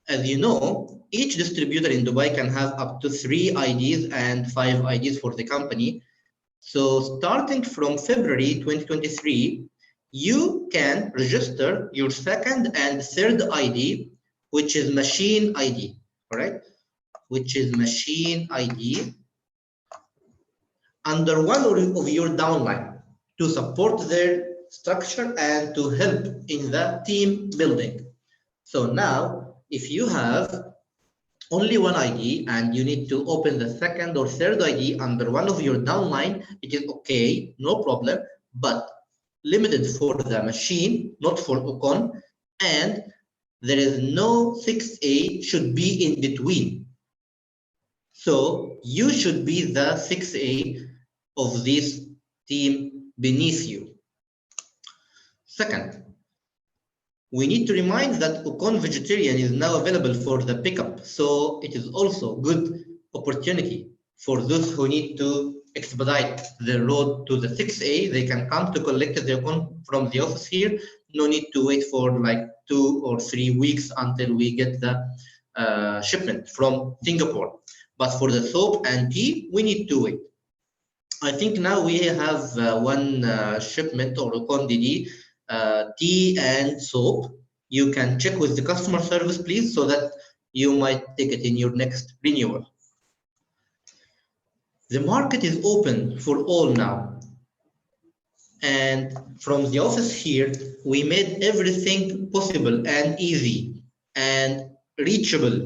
As you know, each distributor in Dubai can have up to 3 IDs and 5 IDs for the company. So starting from February 2023, you can register your second and third ID, which is machine ID, all right? Which is machine ID under one of your downline to support their structure and to help in the team building. So now, if you have only one ID and you need to open the second or third ID under one of your downline, it is okay, no problem, but limited for the machine, not for Ocon, and there is no 6A should be in between. So you should be the 6A of this team beneath you. Second, we need to remind that Ukon Vegetarian is now available for the pickup, so it is also a good opportunity for those who need to expedite the road to the 6A. They can come to collect their Ukon from the office here. No need to wait for like 2 or 3 weeks until we get the shipment from Singapore. But for the soap and tea, we need to wait. I think now we have one shipment or Ukon DD, tea and soap. You can check with the customer service, please, so that you might take it in your next renewal. The market is open for all now. And from the office here, we made everything possible and easy and reachable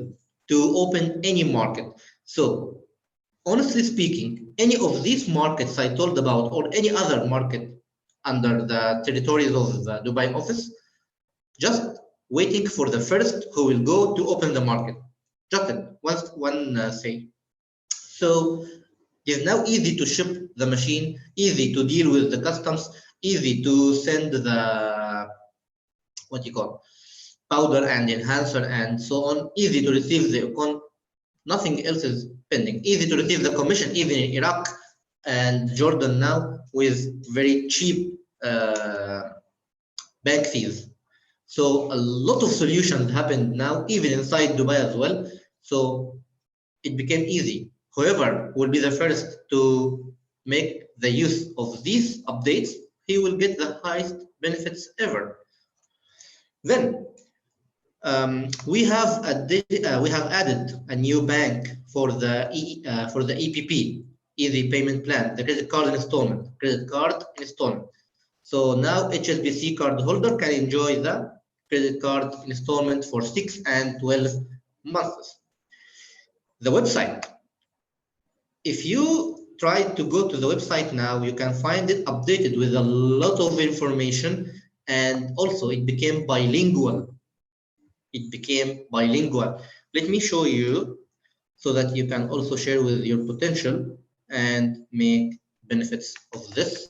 to open any market. So honestly speaking, any of these markets I told about or any other market under the territories of the Dubai office, just waiting for the first who will go to open the market. Just one say. So it's now easy to ship the machine, easy to deal with the customs, easy to send the powder and enhancer and so on, easy to receive the Ukon. Nothing else is pending. Easy to receive the commission, even in Iraq and Jordan now with very cheap bank fees. So a lot of solutions happened now, even inside Dubai as well. So it became easy. Whoever will be the first to make the use of these updates, he will get the highest benefits ever. Then we have added a new bank for the EPP, Easy Payment Plan, the credit card installment. So now HSBC card holder can enjoy the credit card installment for 6 and 12 months. The website. If you try to go to the website now, you can find it updated with a lot of information, and also it became bilingual. Let me show you so that you can also share with your potential and make benefits of this.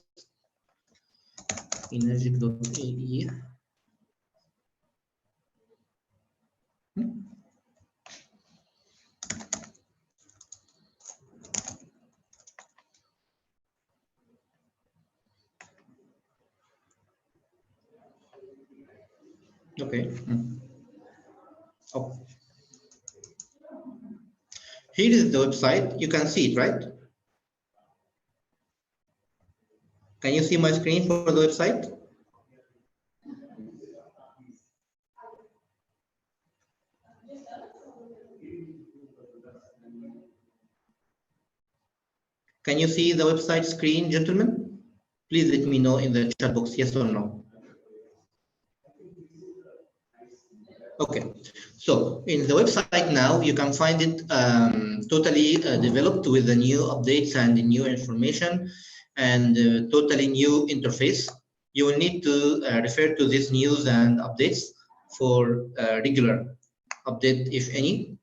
Enagic.ae. Okay. Oh. Here is the website. You can see it, right? Can you see my screen for the website? Can you see the website screen, gentlemen? Please let me know in the chat box, yes or no. Okay, so in the website now, you can find it totally developed with the new updates and the new information and totally new interface. You will need to refer to this news and updates for regular update, if any.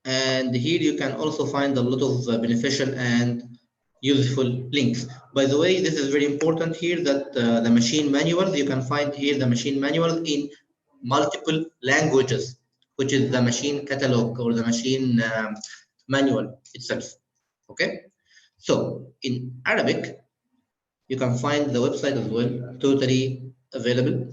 And here you can also find a lot of beneficial and useful links. By the way, this is very important here that the machine manuals, you can find here the machine manuals in multiple languages, which is the machine catalog or the machine manual itself. Okay, so in Arabic, you can find the website as well, totally available.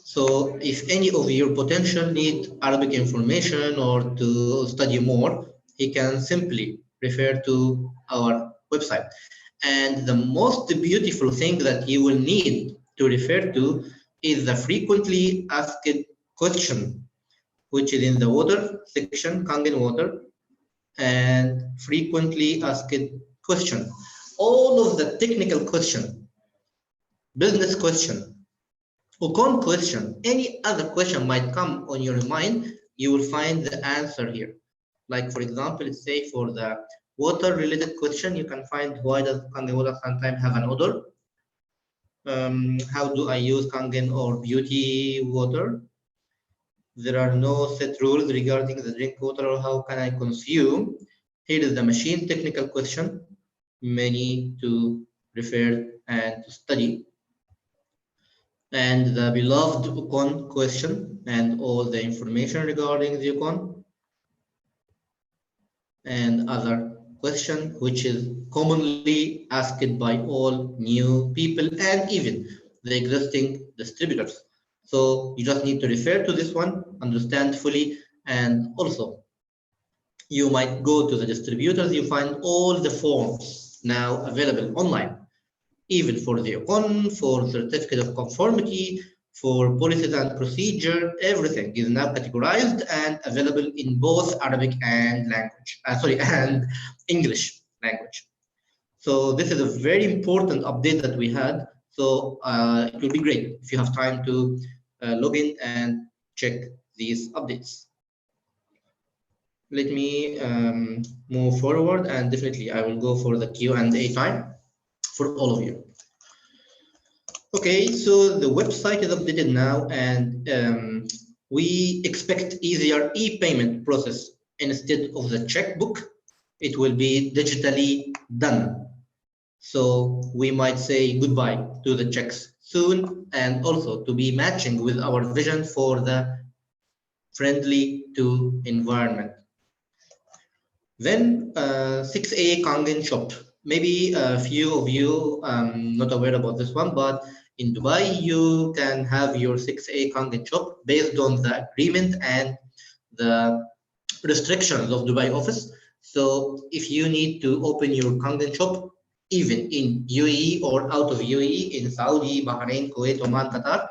So if any of your potential need Arabic information or to study more, he can simply refer to our website. And the most beautiful thing that you will need to refer to is the frequently asked question, which is in the water section, Kangen Water, and frequently asked question. All of the technical question, business question, Ukon question, any other question might come on your mind, you will find the answer here. Like for example, let's say for the water related question, you can find why does Kangen water sometimes have an odor? How do I use Kangen or beauty water? There are no set rules regarding the drink water or how can I consume. Here is the machine technical question. Many to refer and to study. And the beloved UCON question and all the information regarding the UCON. And other question which is commonly asked by all new people and even the existing distributors. So you just need to refer to this one, understand fully, and also you might go to the distributors, you find all the forms now available online, even for the OCON, for certificate of conformity, for policies and procedure, everything is now categorized and available in both Arabic and and English language. So this is a very important update that we had. So it will be great if you have time to log in and check these updates. Let me move forward, and definitely I will go for the Q&A time for all of you. Okay, so the website is updated now, and we expect easier e-payment process instead of the checkbook. It will be digitally done. So we might say goodbye to the checks soon, and also to be matching with our vision for the friendly to environment. Then 6A Kangen shop. Maybe a few of you not aware about this one, but in Dubai you can have your 6A Kangen shop based on the agreement and the restrictions of Dubai office. So if you need to open your Kangen shop, even in UAE or out of UAE, in Saudi, Bahrain, Kuwait, Oman, Qatar,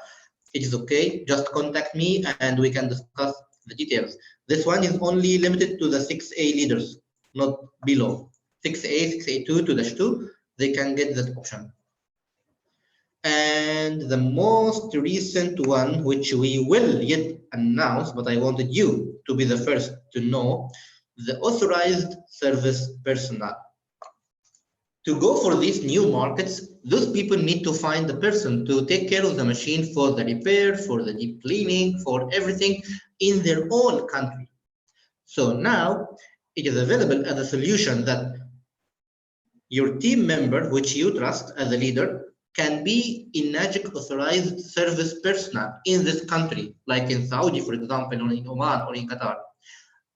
it is okay. Just contact me and we can discuss the details. This one is only limited to the 6A leaders, not below. 6A, 6A2 to -2, they can get that option. And the most recent one, which we will yet announce, but I wanted you to be the first to know, the authorized service personnel. To go for these new markets, those people need to find the person to take care of the machine for the repair, for the deep cleaning, for everything in their own country. So now it is available as a solution that your team member, which you trust as a leader, can be Enagic authorized service personnel in this country, like in Saudi, for example, or in Oman or in Qatar.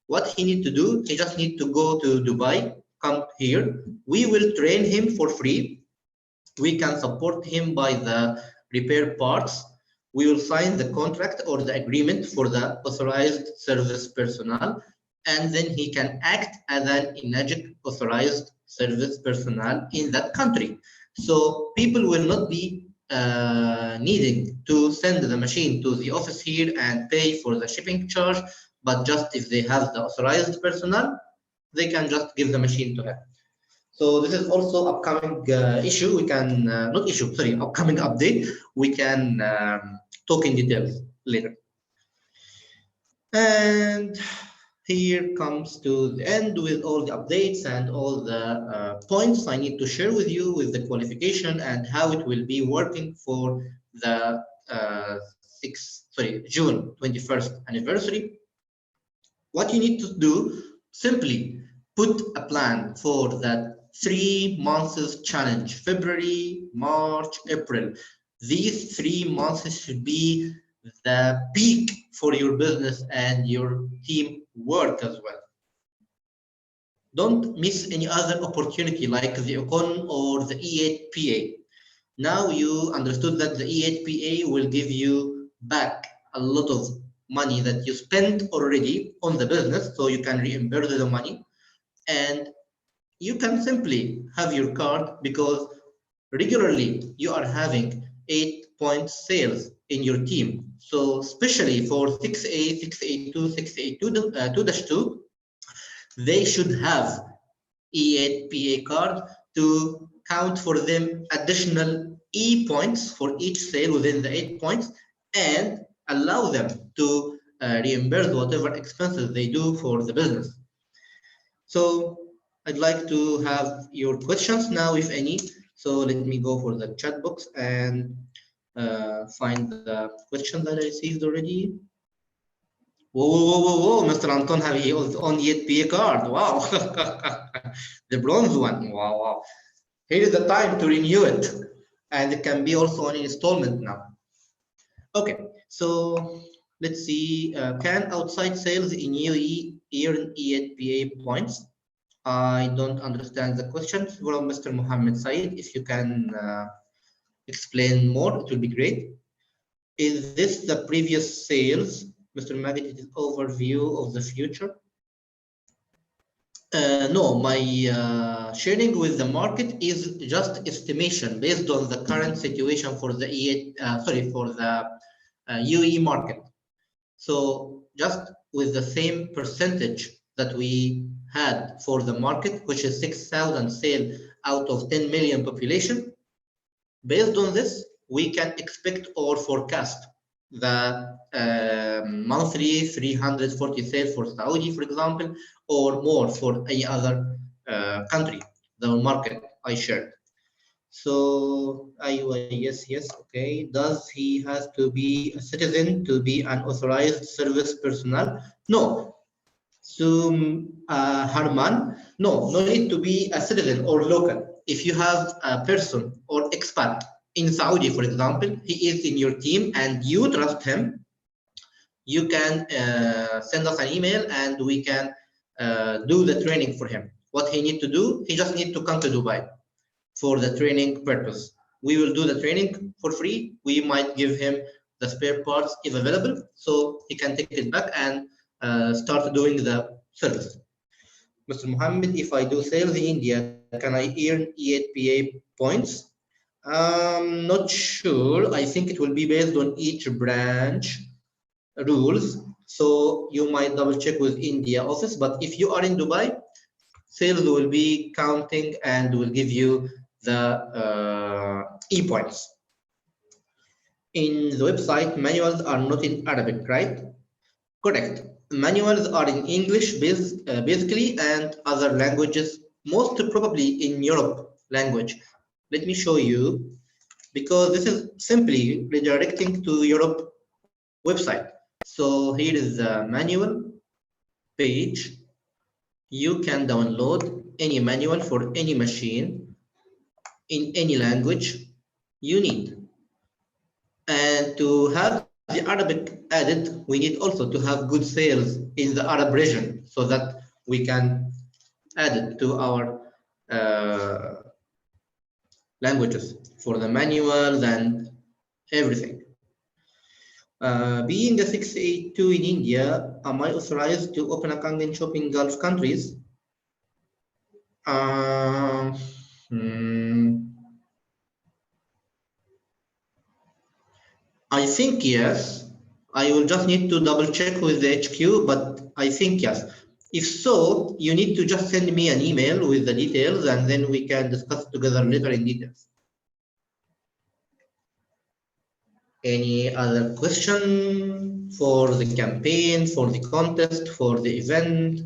What he needs to do, he just needs to go to Dubai, come here. We will train him for free. We can support him by the repair parts. We will sign the contract or the agreement for the authorized service personnel, and then he can act as an Enagic authorized service personnel in that country. So people will not be needing to send the machine to the office here and pay for the shipping charge, but just if they have the authorized personnel, they can just give the machine to him. So this is also upcoming issue. We can upcoming update. We can talk in details later. And here comes to the end with all the updates and all the points I need to share with you with the qualification and how it will be working for the June 21st anniversary. What you need to do, simply put a plan for that 3 months challenge, February, March, April. These 3 months should be the peak for your business and your team work as well. Don't miss any other opportunity like the OCON or the E8PA. Now you understood that the E8PA will give you back a lot of money that you spent already on the business, so you can reimburse the money, and you can simply have your card because regularly you are having 8-point sales in your team. So especially for 6A, 6A2, 6A2, 2-2, they should have E8PA card to count for them additional E points for each sale within the 8 points and allow them to reimburse whatever expenses they do for the business. So I'd like to have your questions now, if any. So let me go for the chat box and find the question that I received already. Whoa, Mr. Anton have his own EHPA card. Wow. The bronze one. Wow. Here is the time to renew it. And it can be also an installment now. Okay, so let's see. Can outside sales in UAE earn EHPA points? I don't understand the question from Mr. Mohammed Said. If you can explain more, it will be great. Is this the previous sales? Mr. Magid, it is overview of the future. No, my sharing with the market is just estimation based on the current situation for the UAE market. So just with the same percentage that we had for the market, which is 6,000 sales out of 10 million population, based on this, we can expect or forecast the monthly 340 sales for Saudi, for example, or more for any other country, the market I shared. So, yes, okay. Does he has to be a citizen to be an authorized service personnel? No. So, Harman, no need to be a citizen or local. If you have a person or expat in Saudi, for example, he is in your team and you trust him, you can send us an email and we can do the training for him. What he need to do, he just need to come to Dubai for the training purpose. We will do the training for free. We might give him the spare parts if available, so he can take it back and start doing the service. Mr. Mohammed, if I do sales in India, can I earn EHPA points? Not sure. I think it will be based on each branch rules. So you might double check with India office, but if you are in Dubai, sales will be counting and will give you the e-points. In the website, manuals are not in Arabic, right? Correct. Manuals are in English basically and other languages, most probably in Europe language. Let me show you, because this is simply redirecting to Europe website. So here is the manual page. You can download any manual for any machine in any language you need. And to have the Arabic added, we need also to have good sales in the Arab region so that we can add it to our languages for the manuals and everything. Being a 682 in India, am I authorized to open a Kangen shop in Gulf countries? I think yes. I will just need to double check with the HQ, but I think yes. If so, you need to just send me an email with the details and then we can discuss together later in details. Any other question for the campaign, for the contest, for the event?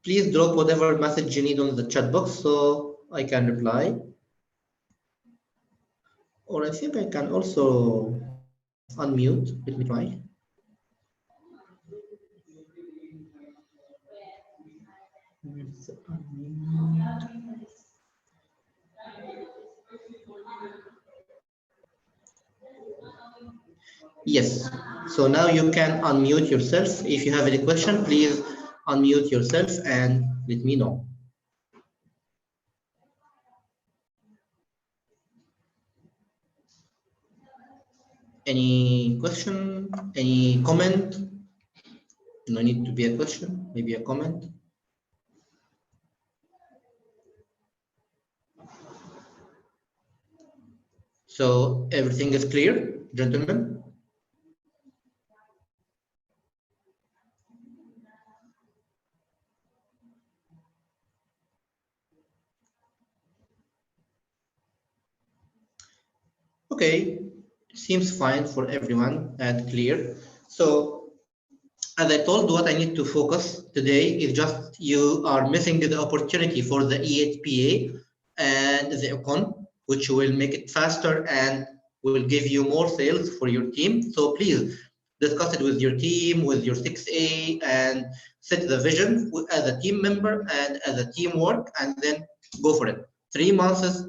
Please drop whatever message you need on the chat box so I can reply. Or I think I can also unmute. Let me try. Yes, so now you can unmute yourself. If you have any question, please unmute yourself and let me know. Any question, any comment? No need to be a question, maybe a comment. So everything is clear, gentlemen? Okay, seems fine for everyone and clear. So as I told, what I need to focus today is just you are missing the opportunity for the EHPA and the econ, which will make it faster and will give you more sales for your team. So please discuss it with your team, with your 6A, and set the vision as a team member and as a teamwork, and then go for it. 3 months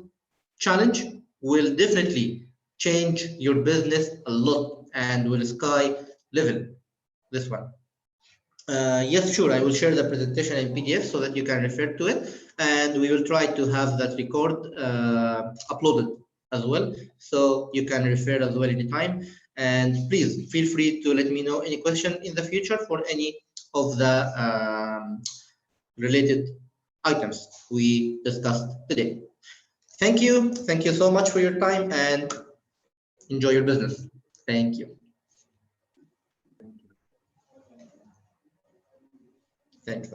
challenge will definitely change your business a lot and will sky level this one. Yes, sure, I will share the presentation in PDF so that you can refer to it, and we will try to have that record uploaded as well, so you can refer as well anytime. And please feel free to let me know any question in the future for any of the related items we discussed today. Thank you so much for your time, and enjoy your business. Thank you. Thanks.